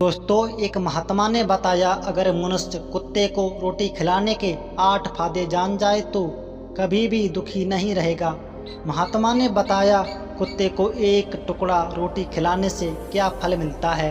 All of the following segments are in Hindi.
दोस्तों, एक महात्मा ने बताया, अगर मनुष्य कुत्ते को रोटी खिलाने के 8 फायदे जान जाए तो कभी भी दुखी नहीं रहेगा। महात्मा ने बताया, कुत्ते को एक टुकड़ा रोटी खिलाने से क्या फल मिलता है।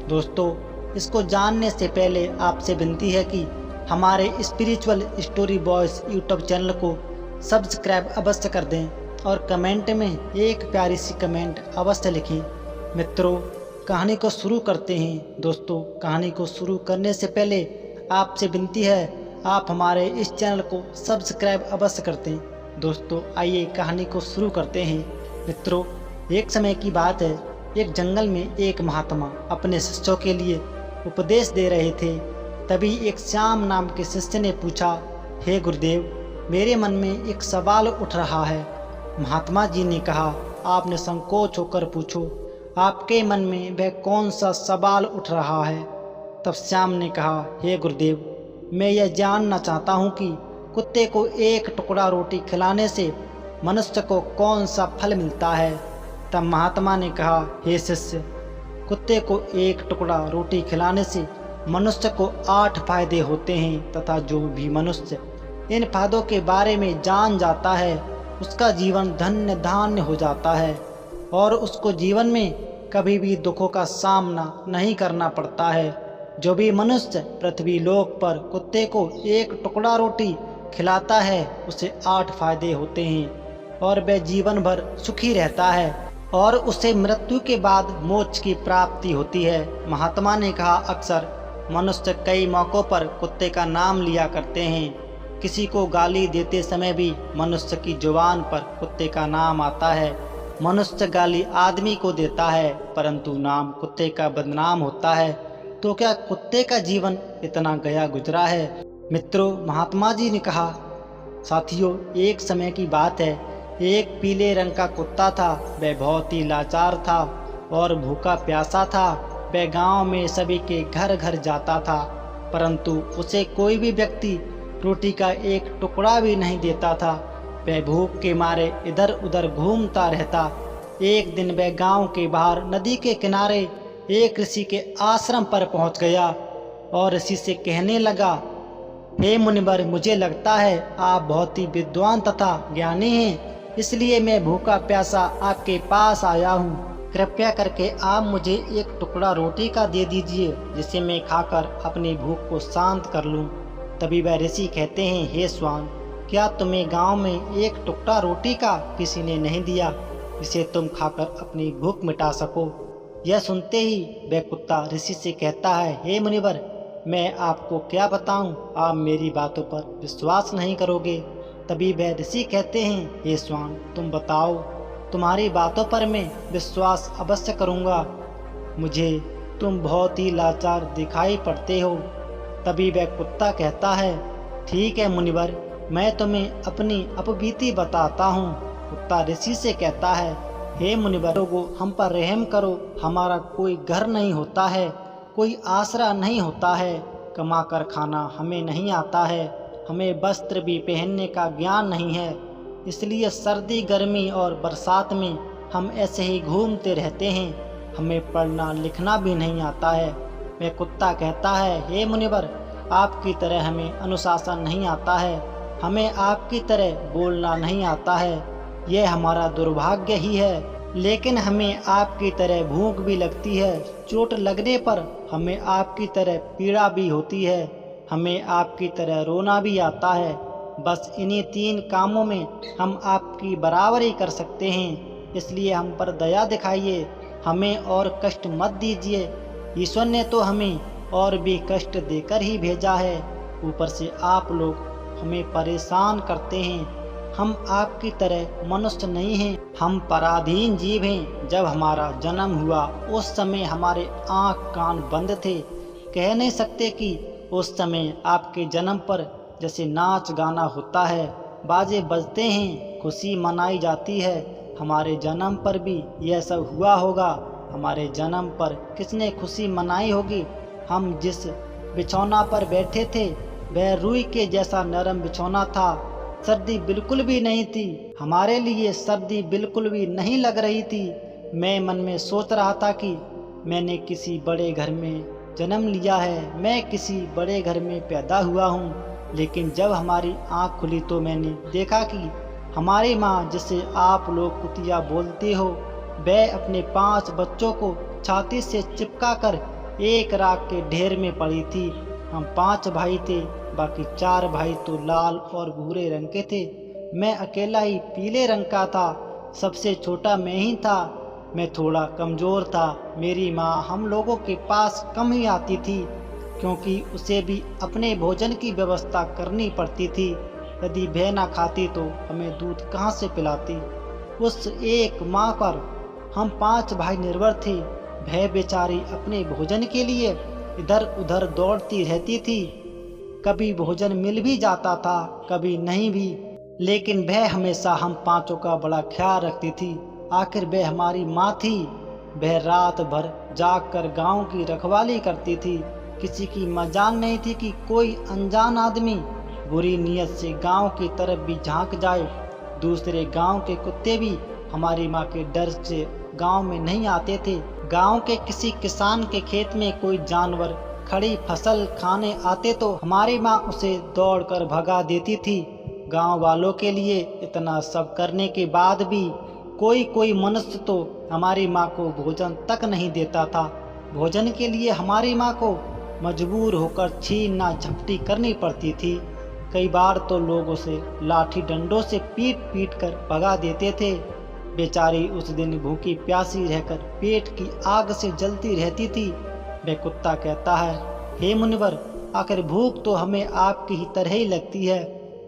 दोस्तों, इसको जानने से पहले आपसे विनती है कि हमारे spiritual story boys YouTube channel को सब्सक्राइब अवश्य कर दें और कमेंट में एक प्यारी सी कमेंट अवश्य लिखें। मित्रों, कहानी को शुरू करते हैं। दोस्तों, कहानी को शुरू करने से पहले आपसे विनती है, आप हमारे इस चैनल को सब्सक्राइब अवश्य करते हैं। दोस्तों, आइए कहानी को शुरू करते हैं। मित्रों, एक समय की बात है, एक जंगल में एक महात्मा अपने शिष्यों के लिए उपदेश दे रहे थे। तभी एक श्याम नाम के शिष्य ने पूछा, हे गुरुदेव, मेरे मन में एक सवाल उठ रहा है। महात्मा जी ने कहा, आपने संकोच होकर पूछो, आपके मन में वह कौन सा सवाल उठ रहा है। तब श्याम ने कहा, हे गुरुदेव, मैं यह जानना चाहता हूँ कि कुत्ते को एक टुकड़ा रोटी खिलाने से मनुष्य को कौन सा फल मिलता है। तब महात्मा ने कहा, हे शिष्य, कुत्ते को एक टुकड़ा रोटी खिलाने से मनुष्य को 8 फायदे होते हैं तथा जो भी मनुष्य इन फायदों के बारे में जान जाता है उसका जीवन धन्य धान्य हो जाता है और उसको जीवन में कभी भी दुखों का सामना नहीं करना पड़ता है। जो भी मनुष्य पृथ्वी लोक पर कुत्ते को एक टुकड़ा रोटी खिलाता है उसे 8 फायदे होते हैं और वह जीवन भर सुखी रहता है और उसे मृत्यु के बाद मोक्ष की प्राप्ति होती है। महात्मा ने कहा, अक्सर मनुष्य कई मौक़ों पर कुत्ते का नाम लिया करते हैं। किसी को गाली देते समय भी मनुष्य की जुबान पर कुत्ते का नाम आता है। मनुष्य गाली आदमी को देता है परंतु नाम कुत्ते का बदनाम होता है। तो क्या कुत्ते का जीवन इतना गया गुजरा है। मित्रों, महात्मा जी ने कहा, साथियों, एक समय की बात है, एक पीले रंग का कुत्ता था। वह बहुत ही लाचार था और भूखा प्यासा था। वह गांव में सभी के घर घर जाता था परंतु उसे कोई भी व्यक्ति रोटी का एक टुकड़ा भी नहीं देता था। वह भूख के मारे इधर उधर घूमता रहता। एक दिन वह गांव के बाहर नदी के किनारे एक ऋषि के आश्रम पर पहुंच गया और ऋषि से कहने लगा, हे मुनिवर, मुझे लगता है आप बहुत ही विद्वान तथा ज्ञानी हैं, इसलिए मैं भूखा प्यासा आपके पास आया हूँ। कृपया करके आप मुझे एक टुकड़ा रोटी का दे दीजिए जिसे मैं खाकर अपनी भूख को शांत कर लूँ। तभी वह ऋषि कहते हैं, हे स्वान, क्या तुम्हें गांव में एक टुकड़ा रोटी का किसी ने नहीं दिया जिसे तुम खाकर अपनी भूख मिटा सको। यह सुनते ही वह कुत्ता ऋषि से कहता है, हे मुनिवर, मैं आपको क्या बताऊं, आप मेरी बातों पर विश्वास नहीं करोगे। तभी वह ऋषि कहते हैं, हे स्वान, तुम बताओ, तुम्हारी बातों पर मैं विश्वास अवश्य करूंगा। मुझे तुम बहुत ही लाचार दिखाई पड़ते हो। तभी वह कुत्ता कहता है, ठीक है मुनिवर, मैं तुम्हें अपनी अपबीती बताता हूँ। कुत्ता ऋषि से कहता है, हे मुनिवर, हम पर रहम करो, हमारा कोई घर नहीं होता है, कोई आसरा नहीं होता है, कमा कर खाना हमें नहीं आता है, हमें वस्त्र भी पहनने का ज्ञान नहीं है, इसलिए सर्दी गर्मी और बरसात में हम ऐसे ही घूमते रहते हैं, हमें पढ़ना लिखना भी नहीं आता है। वह कुत्ता कहता है, हे मुनिवर, आपकी तरह हमें अनुशासन नहीं आता है, हमें आपकी तरह बोलना नहीं आता है, यह हमारा दुर्भाग्य ही है। लेकिन हमें आपकी तरह भूख भी लगती है, चोट लगने पर हमें आपकी तरह पीड़ा भी होती है, हमें आपकी तरह रोना भी आता है। बस इन्हीं 3 कामों में हम आपकी बराबरी कर सकते हैं, इसलिए हम पर दया दिखाइए, हमें और कष्ट मत दीजिए। ईश्वर ने तो हमें और भी कष्ट देकर ही भेजा है, ऊपर से आप लोग हमें परेशान करते हैं। हम आपकी तरह मनुष्य नहीं हैं, हम पराधीन जीव हैं। जब हमारा जन्म हुआ उस समय हमारे आँख कान बंद थे, कह नहीं सकते कि उस समय आपके जन्म पर जैसे नाच गाना होता है, बाजे बजते हैं, खुशी मनाई जाती है। हमारे जन्म पर भी यह सब हुआ होगा। हमारे जन्म पर किसने खुशी मनाई होगी। हम जिस बिछौना पर बैठे थे वह रुई के जैसा नरम बिछौना था, सर्दी बिल्कुल भी नहीं थी, हमारे लिए सर्दी बिल्कुल भी नहीं लग रही थी। मैं मन में सोच रहा था कि मैंने किसी बड़े घर में जन्म लिया है, मैं किसी बड़े घर में पैदा हुआ हूँ। लेकिन जब हमारी आँख खुली तो मैंने देखा कि हमारी माँ, जिसे आप लोग कुतिया बोलते हो, वह अपने 5 बच्चों को छाती से चिपका कर एक राख के ढेर में पड़ी थी। हम 5 भाई थे, बाकी 4 भाई तो लाल और भूरे रंग के थे। मैं अकेला ही पीले रंग का था। सबसे छोटा मैं ही था। मैं थोड़ा कमज़ोर था। मेरी माँ हम लोगों के पास कम ही आती थी, क्योंकि उसे भी अपने भोजन की व्यवस्था करनी पड़ती थी। यदि वह ना खाती तो हमें दूध कहाँ से पिलाती। उस एक माँ पर हम 5 भाई निर्भर थे। वह बेचारी अपने भोजन के लिए इधर उधर दौड़ती रहती थी। कभी भोजन मिल भी जाता था, कभी नहीं भी, लेकिन वह हमेशा हम 5 का बड़ा ख्याल रखती थी। आखिर वह हमारी माँ थी। वह रात भर जाग कर गाँव की रखवाली करती थी। किसी की मजाल नहीं थी कि कोई अनजान आदमी बुरी नीयत से गांव की तरफ भी झांक जाए। दूसरे गांव के कुत्ते भी हमारी माँ के डर से गांव में नहीं आते थे। गांव के किसी किसान के खेत में कोई जानवर खड़ी फसल खाने आते तो हमारी माँ उसे दौड़कर भगा देती थी। गांव वालों के लिए इतना सब करने के बाद भी कोई मनुष्य तो हमारी माँ को भोजन तक नहीं देता था। भोजन के लिए हमारी माँ को मजबूर होकर छीनना झपटी करनी पड़ती थी। कई बार तो लोग उसे लाठी डंडों से पीट पीट कर भगा देते थे। बेचारी उस दिन भूखी प्यासी रहकर पेट की आग से जलती रहती थी। वह कुत्ता कहता है, हे मुनिवर, आखिर भूख तो हमें आपकी ही तरह ही लगती है।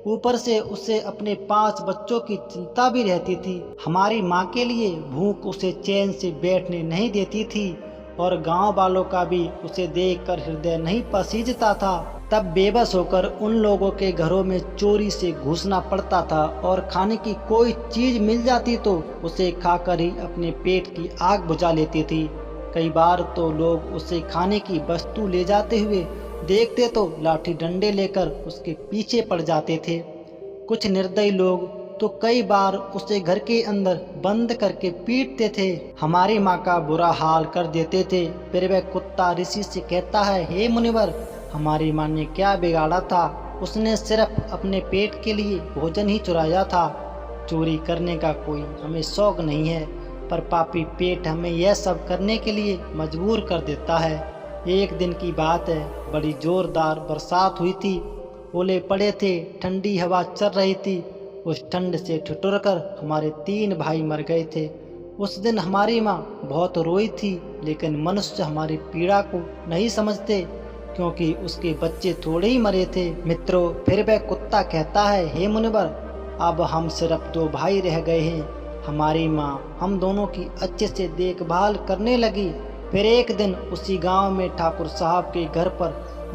ऊपर से उसे अपने 5 बच्चों की चिंता भी रहती थी। हमारी माँ के लिए भूख उसे चैन से बैठने नहीं देती थी और गांव वालों का भी उसे देखकर हृदय नहीं पसीजता था। तब बेबस होकर उन लोगों के घरों में चोरी से घुसना पड़ता था और खाने की कोई चीज मिल जाती तो उसे खाकर ही अपने पेट की आग बुझा लेती थी। कई बार तो लोग उसे खाने की वस्तु ले जाते हुए देखते तो लाठी डंडे लेकर उसके पीछे पड़ जाते थे। कुछ निर्दयी लोग तो कई बार उसे घर के अंदर बंद करके पीटते थे। हमारी माँ का बुरा हाल कर देते थे। फिर वह कुत्ता ऋषि से कहता है, हे मुनिवर, हमारी माँ ने क्या बिगाड़ा था? उसने सिर्फ अपने पेट के लिए भोजन ही चुराया था। चोरी करने का कोई हमें शौक नहीं है, पर पापी पेट हमें यह सब करने के लिए मजबूर कर देता है। एक दिन की बात है, बड़ी जोरदार बरसात हुई थी। ओले पड़े थे, ठंडी हवा चल रही थी। उस ठंड से ठिठुरकर हमारे 3 भाई मर गए थे। उस दिन हमारी माँ बहुत रोई थी, लेकिन मनुष्य हमारी पीड़ा को नहीं समझते, क्योंकि उसके बच्चे थोड़े ही मरे थे। मित्रों, फिर वह कुत्ता कहता है, हे मुनिवर, अब हम सिर्फ 2 भाई रह गए हैं। हमारी माँ हम दोनों की अच्छे से देखभाल करने लगी। फिर एक दिन उसी गांव में ठाकुर साहब के घर पर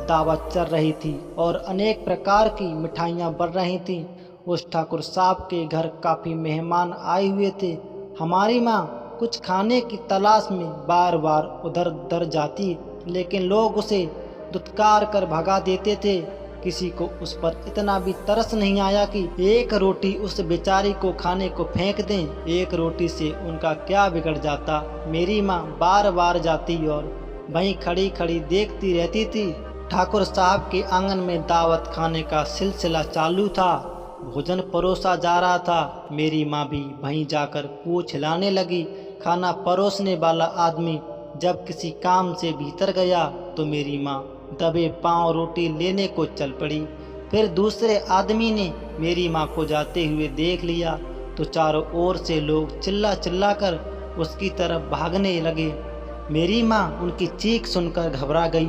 दावत चल रही थी और अनेक प्रकार की मिठाइयाँ बन रही थीं। उस ठाकुर साहब के घर काफ़ी मेहमान आए हुए थे। हमारी माँ कुछ खाने की तलाश में बार बार उधर उधर जाती, लेकिन लोग उसे दुत्कार कर भगा देते थे। किसी को उस पर इतना भी तरस नहीं आया कि एक रोटी उस बेचारी को खाने को फेंक दें। एक रोटी से उनका क्या बिगड़ जाता। मेरी माँ बार बार जाती और वहीं खड़ी खड़ी देखती रहती थी। ठाकुर साहब के आंगन में दावत खाने का सिलसिला चालू था। भोजन परोसा जा रहा था। मेरी माँ भी वहीं जाकर पूछ हिलाने लगी। खाना परोसने वाला आदमी जब किसी काम से भीतर गया तो मेरी माँ दबे पांव रोटी लेने को चल पड़ी। फिर दूसरे आदमी ने मेरी माँ को जाते हुए देख लिया तो चारों ओर से लोग चिल्ला चिल्ला कर उसकी तरफ भागने लगे। मेरी माँ उनकी चीख सुनकर घबरा गई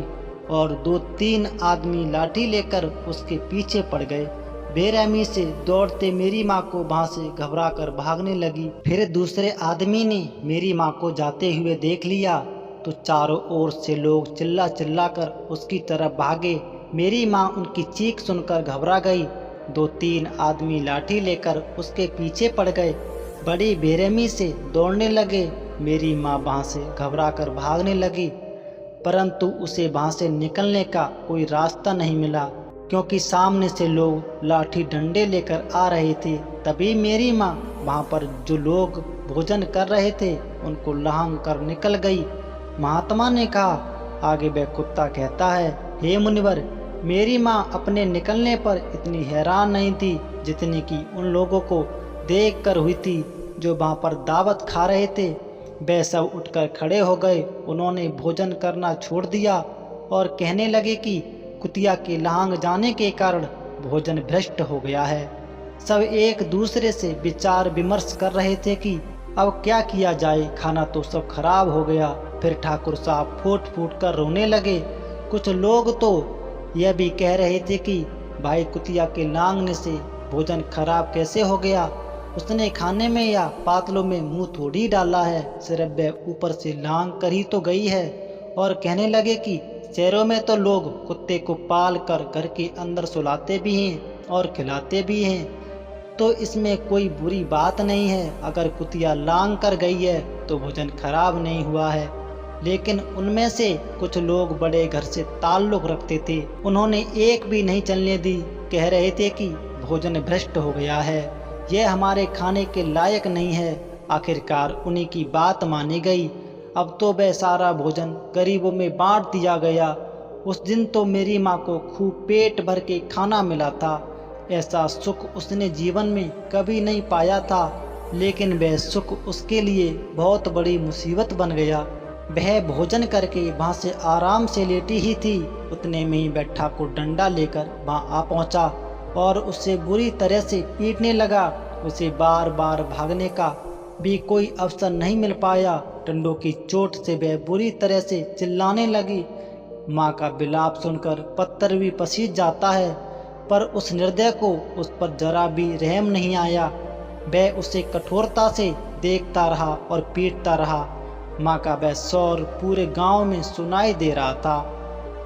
और 2-3 आदमी लाठी लेकर उसके पीछे पड़ गए। बेरहमी से दौड़ते मेरी माँ को वहाँ से घबरा कर भागने लगी। फिर दूसरे आदमी ने मेरी माँ को जाते हुए देख लिया तो चारों ओर से लोग चिल्ला चिल्ला कर उसकी तरफ भागे। मेरी माँ उनकी चीख सुनकर घबरा गई। 2-3 आदमी लाठी लेकर उसके पीछे पड़ गए। बड़ी बेरहमी से दौड़ने लगे। मेरी माँ वहाँ से घबरा कर भागने लगी, परंतु उसे वहाँ से निकलने का कोई रास्ता नहीं मिला, क्योंकि सामने से लोग लाठी डंडे लेकर आ रहे थे। तभी मेरी माँ वहाँ पर जो लोग भोजन कर रहे थे उनको लांघ कर निकल गई। महात्मा ने कहा। आगे वह कुत्ता कहता है, हे मुनिवर, मेरी माँ अपने निकलने पर इतनी हैरान नहीं थी जितनी कि उन लोगों को देख कर हुई थी जो वहाँ पर दावत खा रहे थे। वे सब उठकर खड़े हो गए। उन्होंने भोजन करना छोड़ दिया और कहने लगे कि कुतिया के लांग जाने के कारण भोजन भ्रष्ट हो गया है। सब एक दूसरे से विचार विमर्श कर रहे थे कि अब क्या किया जाए, खाना तो सब खराब हो गया। फिर ठाकुर साहब फूट फूट कर रोने लगे। कुछ लोग तो यह भी कह रहे थे कि भाई कुतिया के लांघने से भोजन खराब कैसे हो गया, उसने खाने में या पातलों में मुंह थोड़ी डाला है, सिर्फ वह ऊपर से लांघ कर ही तो गई है। और कहने लगे कि शहरों में तो लोग कुत्ते को पाल कर घर के अंदर सुलाते भी हैं और खिलाते भी हैं, तो इसमें कोई बुरी बात नहीं है। अगर कुतिया लांघ कर गई है तो भोजन खराब नहीं हुआ है। लेकिन उनमें से कुछ लोग बड़े घर से ताल्लुक रखते थे, उन्होंने एक भी नहीं चलने दी। कह रहे थे कि भोजन भ्रष्ट हो गया है, यह हमारे खाने के लायक नहीं है। आखिरकार उन्हीं की बात मानी गई। अब तो वह सारा भोजन गरीबों में बांट दिया गया। उस दिन तो मेरी माँ को खूब पेट भर के खाना मिला था। ऐसा सुख उसने जीवन में कभी नहीं पाया था, लेकिन वह सुख उसके लिए बहुत बड़ी मुसीबत बन गया। वह भोजन करके वहाँ से आराम से लेटी ही थी, उतने में ही वह ठाकुर डंडा लेकर वहाँ आ पहुँचा और उससे बुरी तरह से पीटने लगा। उसे बार बार भागने का भी कोई अवसर नहीं मिल पाया। डंडों की चोट से वह बुरी तरह से चिल्लाने लगी। माँ का विलाप सुनकर पत्थर भी पसीज जाता है, पर उस निर्दय को उस पर जरा भी रहम नहीं आया। वह उसे कठोरता से देखता रहा और पीटता रहा। माँ का वह शौर पूरे गांव में सुनाई दे रहा था।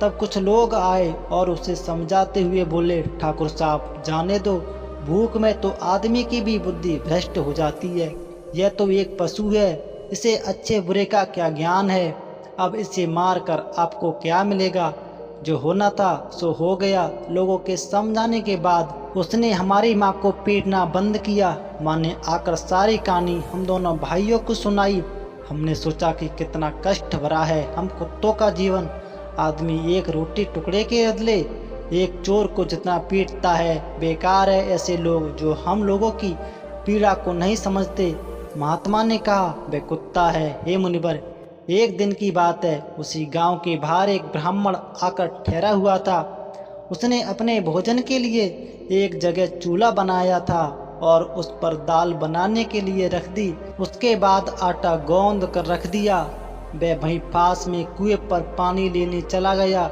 तब कुछ लोग आए और उसे समझाते हुए बोले, ठाकुर साहब जाने दो, भूख में तो आदमी की भी बुद्धि भ्रष्ट हो जाती है। यह तो एक पशु है, इसे अच्छे बुरे का क्या ज्ञान है। अब इसे मार कर आपको क्या मिलेगा, जो होना था सो हो गया। लोगों के समझाने के बाद उसने हमारी माँ को पीटना बंद किया। माँ ने आकर सारी कहानी हम दोनों भाइयों को सुनाई। हमने सोचा कि कितना कष्ट भरा है हम कुत्तों का जीवन। आदमी एक रोटी टुकड़े के बदले एक चोर को जितना पीटता है, बेकार है ऐसे लोग जो हम लोगों की पीड़ा को नहीं समझते। महात्मा ने कहा, वह कुत्ता है। हे मुनिवर, एक दिन की बात है, उसी गांव के बाहर एक ब्राह्मण आकर ठहरा हुआ था। उसने अपने भोजन के लिए एक जगह चूल्हा बनाया था और उस पर दाल बनाने के लिए रख दी। उसके बाद आटा गोंद कर रख दिया। वह वहीं पास में कुएं पर पानी लेने चला गया।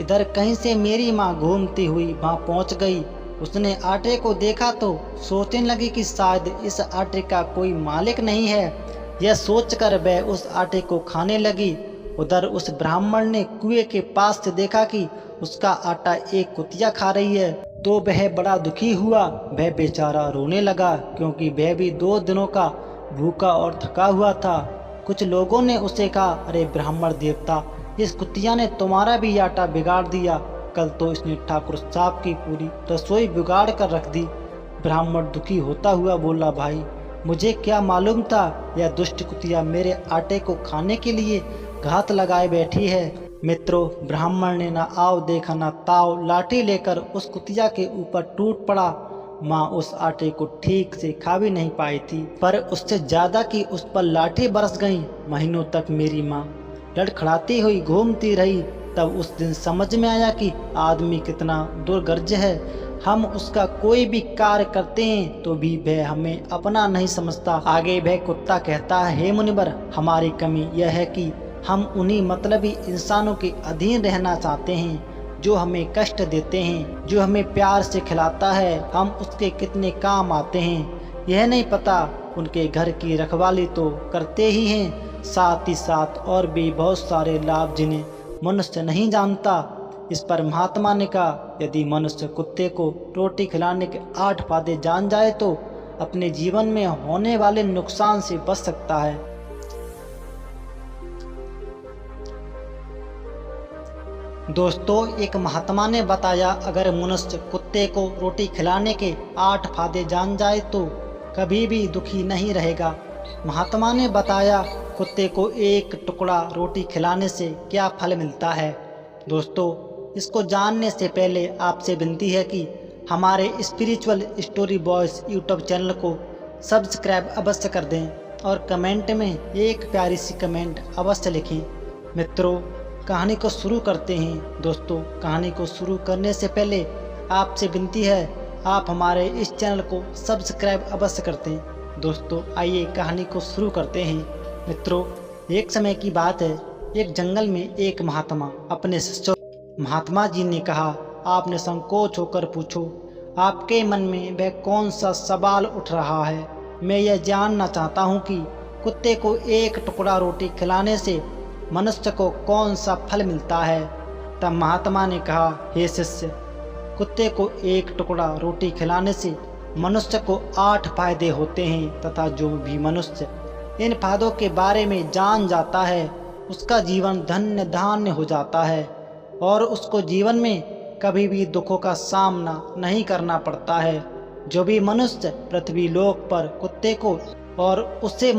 इधर कहीं से मेरी माँ घूमती हुई वहाँ पहुँच गई। उसने आटे को देखा तो सोचने लगी कि शायद इस आटे का कोई मालिक नहीं है। यह सोचकर वह उस आटे को खाने लगी। उधर उस ब्राह्मण ने कुएं के पास से देखा कि उसका आटा एक कुतिया खा रही है, तो वह बड़ा दुखी हुआ। वह बेचारा रोने लगा, क्योंकि वह भी 2 दिनों का भूखा और थका हुआ था। कुछ लोगों ने उसे कहा, अरे ब्राह्मण देवता, इस कुतिया ने तुम्हारा भी आटा बिगाड़ दिया। कल तो इसने ठाकुर साहब की पूरी रसोई बिगाड़ कर रख दी। ब्राह्मण दुखी होता हुआ बोला, भाई मुझे क्या मालूम था यह दुष्ट कुतिया मेरे आटे को खाने के लिए घात लगाए बैठी है। मित्रों, ब्राह्मण ने ना आव देखा ना ताव, लाठी लेकर उस कुतिया के ऊपर टूट पड़ा। माँ उस आटे को ठीक से खा भी नहीं पाई थी, पर उससे ज्यादा की उस पर लाठी बरस गई। महीनों तक मेरी माँ लड़खड़ाती हुई घूमती रही। तब उस दिन समझ में आया कि आदमी कितना दुर्गर्ज है। हम उसका कोई भी कार्य करते हैं तो भी वह हमें अपना नहीं समझता। आगे वह कुत्ता कहता है, हे मुनिवर, हमारी कमी यह है कि हम उन्हीं मतलबी इंसानों के अधीन रहना चाहते हैं जो हमें कष्ट देते हैं। जो हमें प्यार से खिलाता है, हम उसके कितने काम आते हैं यह नहीं पता। उनके घर की रखवाली तो करते ही हैं, साथ ही साथ और भी बहुत सारे लाभ जिन्हें मनुष्य नहीं जानता। इस पर महात्मा ने कहा, यदि मनुष्य कुत्ते को रोटी खिलाने के 8 फायदे जान जाए तो अपने जीवन में होने वाले नुकसान से बच सकता है। दोस्तों, एक महात्मा ने बताया, अगर मनुष्य कुत्ते को रोटी खिलाने के 8 फायदे जान जाए तो कभी भी दुखी नहीं रहेगा। महात्मा ने बताया, कुत्ते को एक टुकड़ा रोटी खिलाने से क्या फल मिलता है। दोस्तों, इसको जानने से पहले आपसे विनती है कि हमारे spiritual story boys YouTube channel को सब्सक्राइब अवश्य कर दें और कमेंट में एक प्यारी सी कमेंट अवश्य लिखें। मित्रों, कहानी को शुरू करते हैं। दोस्तों, कहानी को शुरू करने से पहले आपसे विनती है, आप हमारे इस चैनल को सब्सक्राइब अवश्य करते हैं। दोस्तों, आइए कहानी को शुरू करते हैं। मित्रों, एक समय की बात है, एक जंगल में एक महात्मा अपने शिष्यों, महात्मा जी ने कहा, आपने संकोच होकर पूछो, आपके मन में वह कौन सा सवाल उठ रहा है। मैं यह जानना चाहता हूँ कि कुत्ते को एक टुकड़ा रोटी खिलाने से मनुष्य को कौन सा फल मिलता है। तब महात्मा ने कहा, हे शिष्य, कुत्ते को एक टुकड़ा रोटी खिलाने से मनुष्य को 8 फायदे होते हैं तथा जो भी मनुष्य इन फायदों के बारे में जान जाता है उसका जीवन धन्य धान्य हो जाता है और उसको जीवन में कभी भी दुखों का सामना नहीं करना पड़ता है। जो भी मनुष्य पृथ्वी लोक पर कुत्ते को और उसे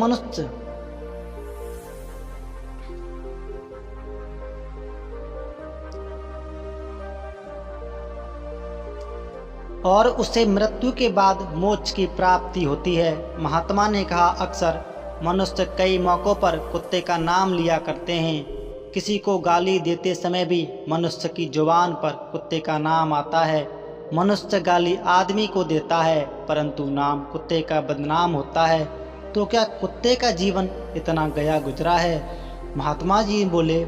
मृत्यु के बाद मोक्ष की प्राप्ति होती है। महात्मा ने कहा, अक्सर मनुष्य कई मौक़ों पर कुत्ते का नाम लिया करते हैं। किसी को गाली देते समय भी मनुष्य की जुबान पर कुत्ते का नाम आता है। मनुष्य गाली आदमी को देता है परंतु नाम कुत्ते का बदनाम होता है। तो क्या कुत्ते का जीवन इतना गया गुजरा है? महात्मा जी बोले,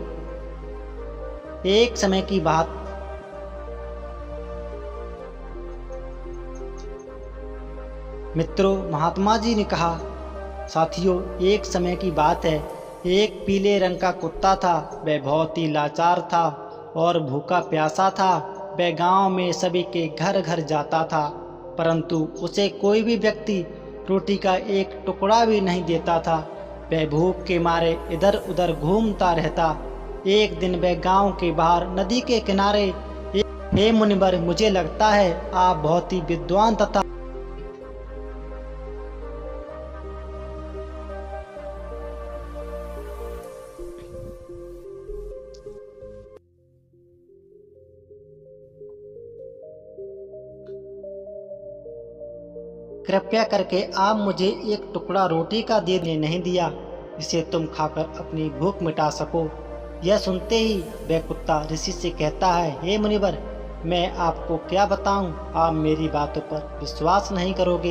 एक समय की बात, मित्रों, महात्मा जी ने कहा, साथियों, एक समय की बात है, एक पीले रंग का कुत्ता था। वह बहुत ही लाचार था और भूखा प्यासा था। वह गांव में सभी के घर घर जाता था परंतु उसे कोई भी व्यक्ति रोटी का एक टुकड़ा भी नहीं देता था। वह भूख के मारे इधर उधर घूमता रहता। एक दिन वह गांव के बाहर नदी के किनारे, हे मुनिवर, मुझे लगता है आप बहुत ही विद्वान तथा कृपया करके आप मुझे एक टुकड़ा रोटी का देने नहीं दिया, इसे तुम खाकर अपनी भूख मिटा सको। यह सुनते ही वह कुत्ता ऋषि से कहता है, हे मुनिवर, मैं आपको क्या बताऊं, आप मेरी बातों पर विश्वास नहीं करोगे।